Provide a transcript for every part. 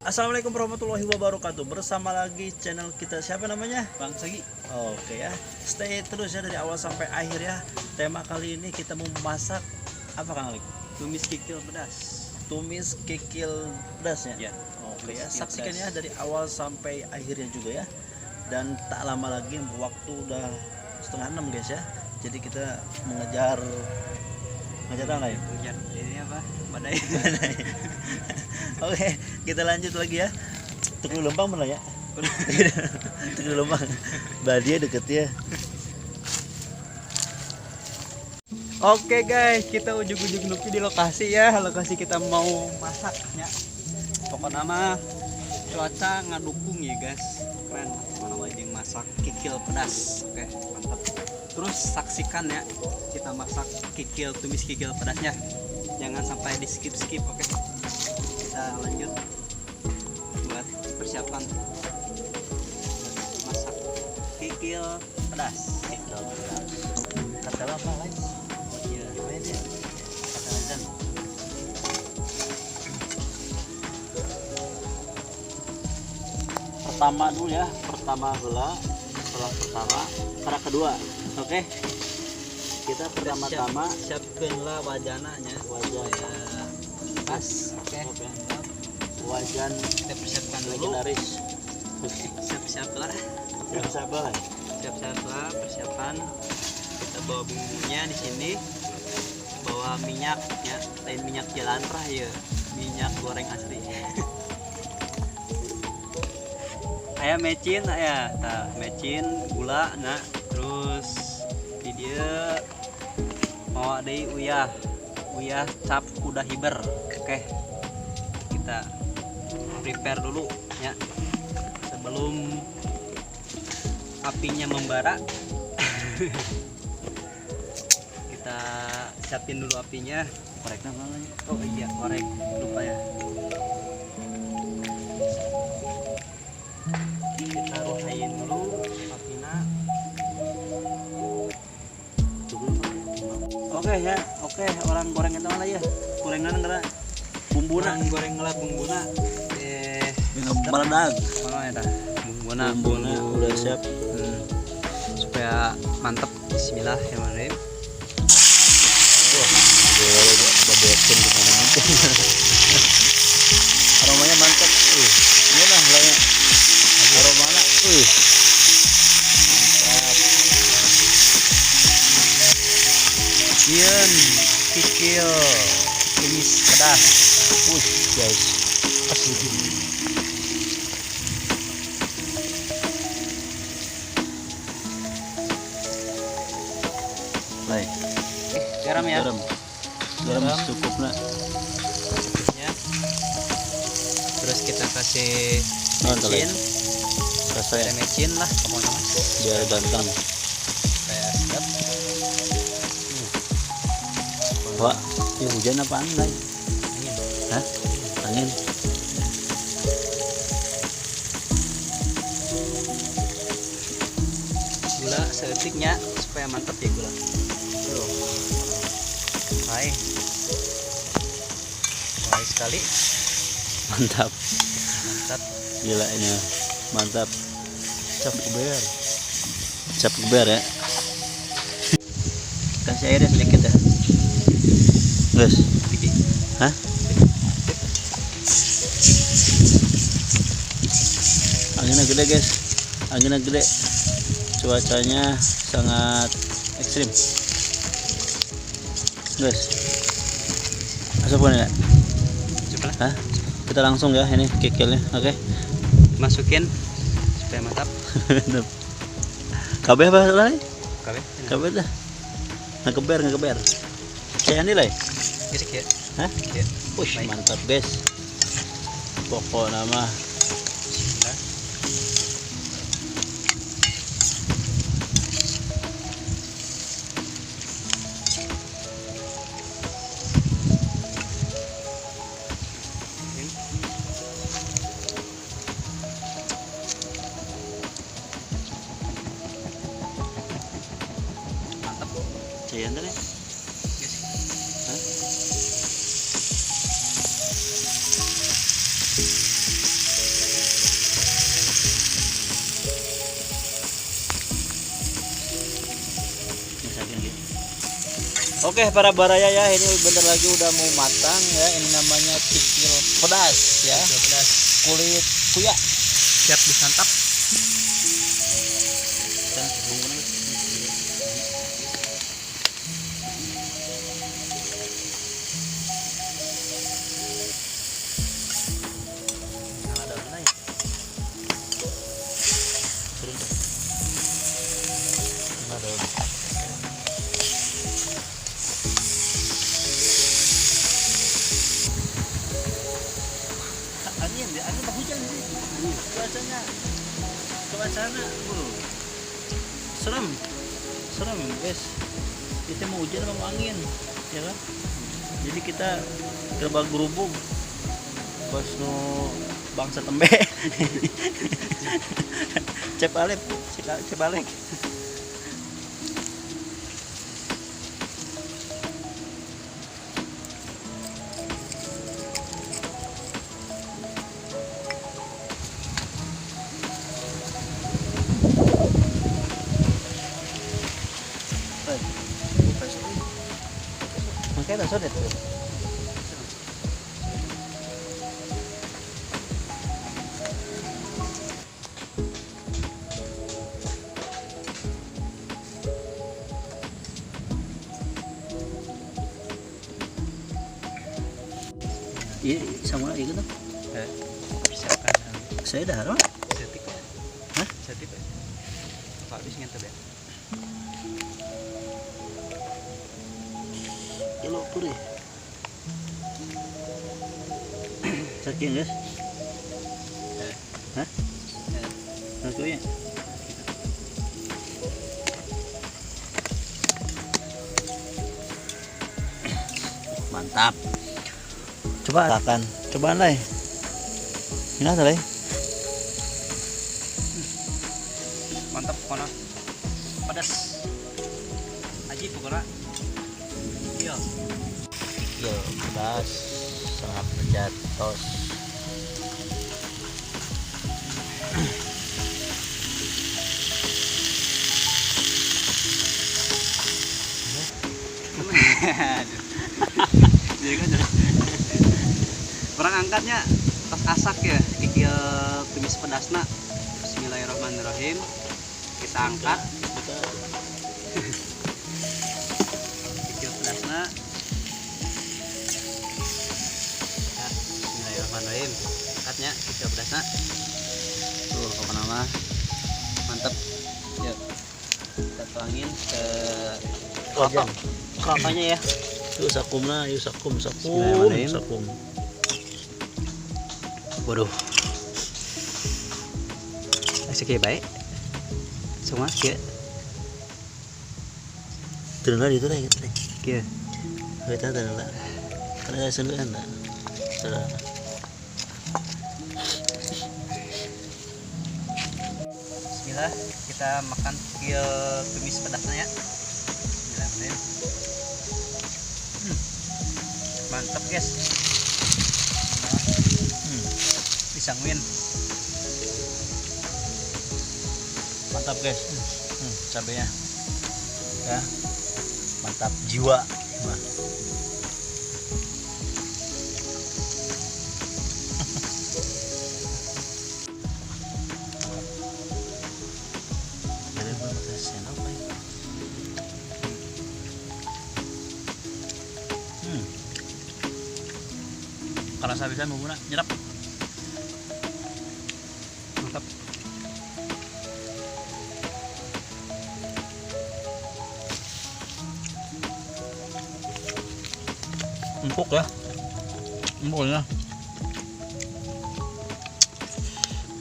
Assalamualaikum warahmatullahi wabarakatuh. Bersama lagi channel kita, siapa namanya? Bang Sagi. Oke ya, stay terus ya dari awal sampai akhir ya. Tema kali ini kita mau memasak apa, Kang Alik? Tumis kikil pedas. Tumis kikil pedas ya. Ya. Oke ya, Tumis kikil saksikan pedas. ya dari awal sampai akhirnya juga ya. Dan tak lama lagi, waktu udah 5:30 guys ya. Jadi kita mengejar apa ya? Hujan. Ini apa? Badai. Oke, kita lanjut lagi ya. Tukul Lembang mana ya? Tukul Lembang. Badia deket ya. Oke guys, kita ujung-ujung nepi di lokasi ya. Lokasi kita mau masaknya. Pokoknya mah cuaca ngadukung ya guys. Keren. Mana wajing masak kikil pedas. Oke, mantap. Terus saksikan ya kita masak tumis kikil pedasnya. Jangan sampai di skip. Oke. Kita lanjut buat persiapan masak kikil pedas. Kata apa guys? Iya, Gimana ya? Kata azan. Pertama dulu ya, pertama gula, setelah pertama, cara kedua. Oke. Kita pertama-tama siapkanlah wajananya wajan ya pas. Oke. Wajan Kita persiapkan dulu. legendaris. Siap-siaplah Siap-siap persiapan. Kita bawa bumbunya di sini. Bawa minyaknya, lain minyak jalan rah ya, minyak goreng asli. Aya mecin, mecin gula nah, terus di dia mau deui uyah cap kuda hiber. Oke, kita prepare dulu ya sebelum apinya membara. Kita siapin dulu apinya. Koreknya mana ya? Oh iya, korek, lupa ya. Kita rohain dulu apinya. Oke ya, oke, orang goreng itu lah ya. Gorengan ngera bumbuna, goreng lah bumbuna. Meledak. Mana ya dah? Bumbuna Udah siap. Supaya mantep. Bismillahirrahmanirrahim. Aromanya mantap. Ini lah lainnya. Aromanya. Mantap. Ian kikil tumis pedas. Guys. Asli. Baik. Garam ya. Garam cukup nak. Ya. Terus kita kasih mecin. Rasanya Ada mecin lah pokoknya mas. biar ganteng. Kayak sedap. Wah, ini hujan apa angin? Angin. Hah? Angin. Gula seetiknya supaya mantap ya gula. Baik. Baik sekali. Mantap. Mantap. Gila ini. Mantap. Cap geber. Cap geber ya. Kasih airnya sedikit ya. Guys. Dikit. Hah? Anginnya gede guys. Anginnya gede. Cuacanya sangat ekstrim. Guys. Masukkan ya. Coba Hah? Kita langsung ya ini kikilnya. Oke. masukin supaya mantap. Kabeh apa lagi? Kabe. Kabeh dah. Ngegeber. Saya nilai. Kiri ya. Hah? Ya. Wih, mantap guys. Pokok nama Bismillah. Mantap. saya nilai. Yes. Hah? Oke para baraya ya, ini bentar lagi udah mau matang ya. Ini namanya kikil pedas ya. Pedas. Kulit kuya. Siap disantap. Dan bumbunya nah, ada mana ya? Turun deh. Nah, ada. Angin tak hujan sih. Cuacanya, serem, serem guys. Kita mau hujan sama mau angin, ya kan? Jadi kita gerbang gerubung, pas no bangsa tembe, cep alep, cep alek. Makanya tak sodet tuh. Iya, sama lagi gitu. Siapkan. Saya dah, no? Setik. Hah? Setik. Pak habis ngentep ya. Kilo puri. Saking guys. Hah? Rasanya. Mantap. Coba akan. Cobaan lah. Ini ada lah. Mantap pokoknya. Pedas. Aji pokoknya. Iya. Kikil pedas sangat pejatos. Jadi kan perang angkatnya tas asak ya, kikil tumis pedasna. Bismillahirrahmanirrahim. Kita angkat kikil pedasna. Ya, bismillahirrahmanirrahim. Angkatnya kikil pedasna. Tuh, apa nama? Mantap. Yuk. Kita tuangin ke Wajan. kelapanya ya. Yuk sakumna, yuk sakum. Bismillahirrahmanirrahim. Waduh. Asik baik. Semua kia. Terus itu lah gitu. Kia. Kita adalah karena sendiri anda. Bismillah, kita makan kikil tumis pedasnya ya. Bismillahirrahmanirrahim. Mantap guys. Disangwin. Mantap guys. Cabenya. Ya. Mantap jiwa. Wah. Jadi belum kasih apa ya? Karena saya bisa membunuh nyerap. Mantap. Empuk ya. Empuknya.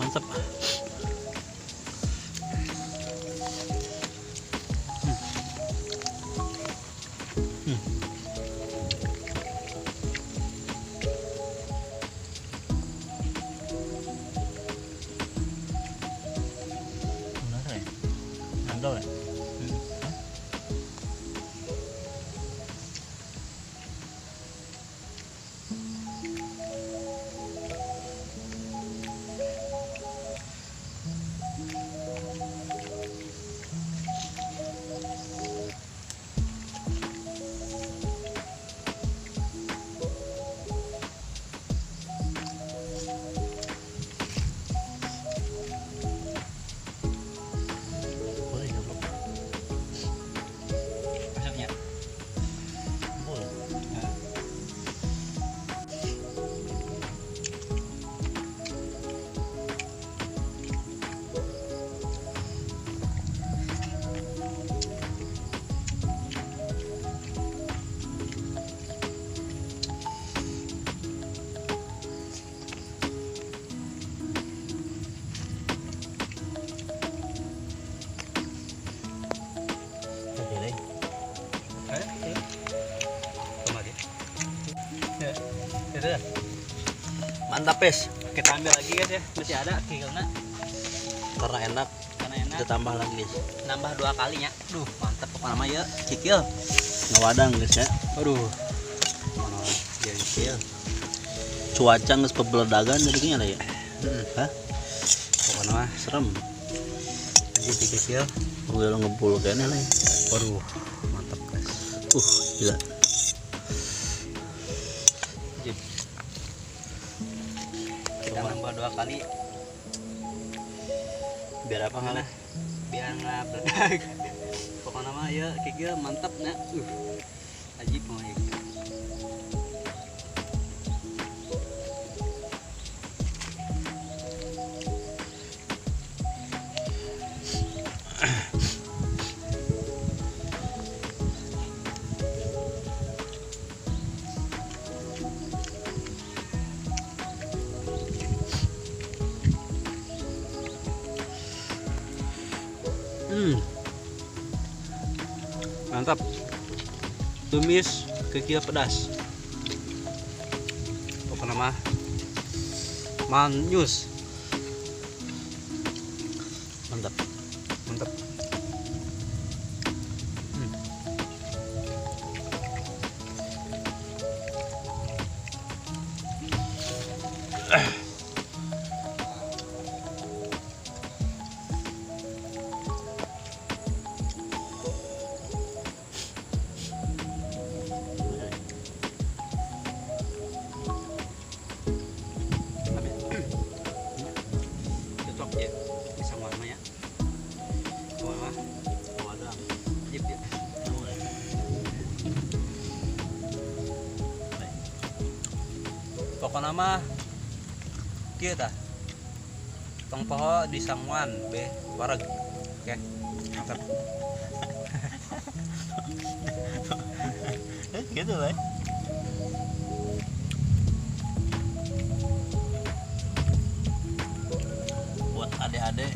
Mantap. Benar ya? Andol ya? Itu. Mantap pes. Kita ambil lagi guys ya. Masih ada kikilna. Karena enak. Karena enak. Kita tambah lagi guys. Nambah 2 kalinya. Duh, mantap pokoknya mah ya. Kikil. Ngawadang guys ya. Aduh. Mana dia kikil. Cuaca nges pebeledagan jadinya lah ya. Hah? Pokoknya mah Serem. jadi kikil. Udah ngebul kayaknya lah ya. Waduh, mantap guys. Gila. Jip. Kita nambah 2 kali Biar apa nggak? biar nggak meledak. Pokoknya mah ya kikil mantap nah. Ajib mau ya. Mantap. Tumis kikil pedas. Pokoknya mah manyus. Mantap. Mantap. Cocok ya. Bisa warna ya. Warna. Ngawadang. Jip ya. Pokoknya mah kieu tah. Tong poho di sangwan be wareg. Oke. Mantap. Gitu lah. Buat adik-adik,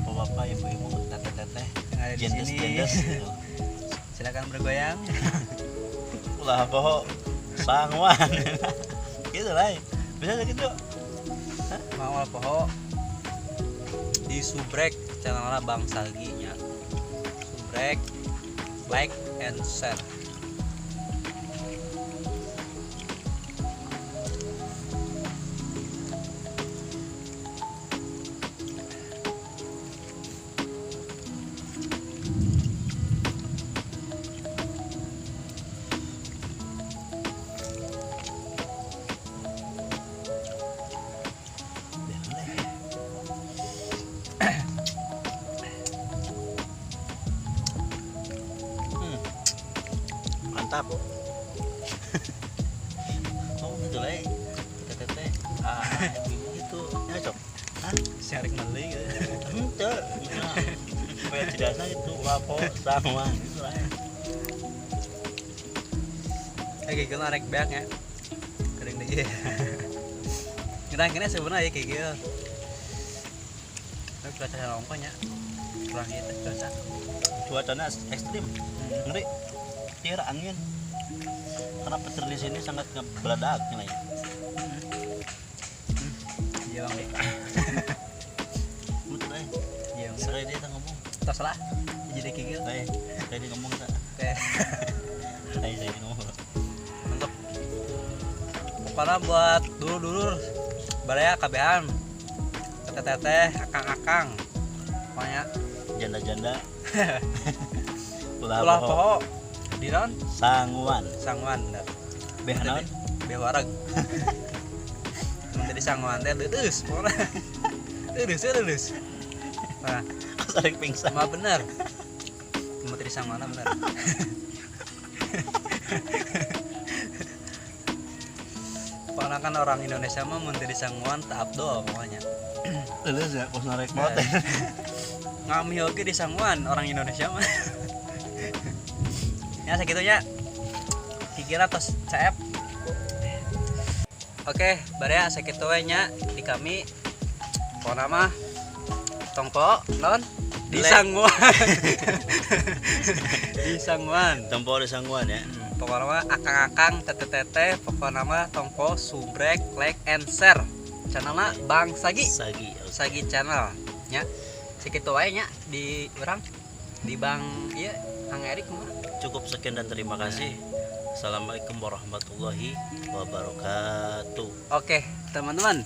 bapak-bapak, ibu-ibu, teteh-teteh, Yang ada di sini. jendes-jendes, gitu. Silakan bergoyang. Ulah poho sangwan. Gitu lah. Bisa gitu. Mau poho di subrek channelnya Bang Salgi nya. Subrek, like and share. Mantap. Oh gitu lah. Teteh, ibu gitu. Ya cok. Sharing meuli gitu. Ente. Supaya tidaknya itu lapo sangwan gitu lah. Kayak gitu rek beak ya. Kering deh. Kira-kira sebenarnya kayak gitu. Tapi cuaca longkonya kurang gitu cuaca. Cuacanya ekstrim. Ngeri. Tiar angin. Karena petir di sini sangat ngebeledak nih. Iya bang deh. Betul lah. Iya bang. Serai dia ngomong. Tos lah. Jadi kayak gitu. Saya dia ngomong tak. Oke. Saya dia ngomong. Mantap. Pokoknya buat dulur-dulur baraya kabehan. Teteh-teteh, akang-akang. Pokoknya Janda-janda. ulah poho di non Sangwan. sangwan da. Beh naon? Beh wareg. Mun di sangwan teh leuleus pokona. Leuleus. Nah, Saling pingsan. sama bener. Mun di sangwan bener. Pokoknya kan orang Indonesia mah mun di sangwan tak abdol pokoknya. Lulus ya, pas narik motor. Ngami oke di sangwan orang Indonesia mah. Ya segitunya. Kikira tos CF. Oke, baraya sakitu we nya di kami. Pokona mah tongpo non di Lek. sangwan. Di sangwan. Tempo di Sangwan ya. pokoknya mah akang-akang tete-tete pokoknya mah tongpo subrek like and share channelnya Bang Sagi Sagi. Sagi channel nya segitu wae nya di orang di Bang iya Kang Erik mah. Cukup sekian dan terima kasih. Assalamualaikum warahmatullahi wabarakatuh. Oke teman-teman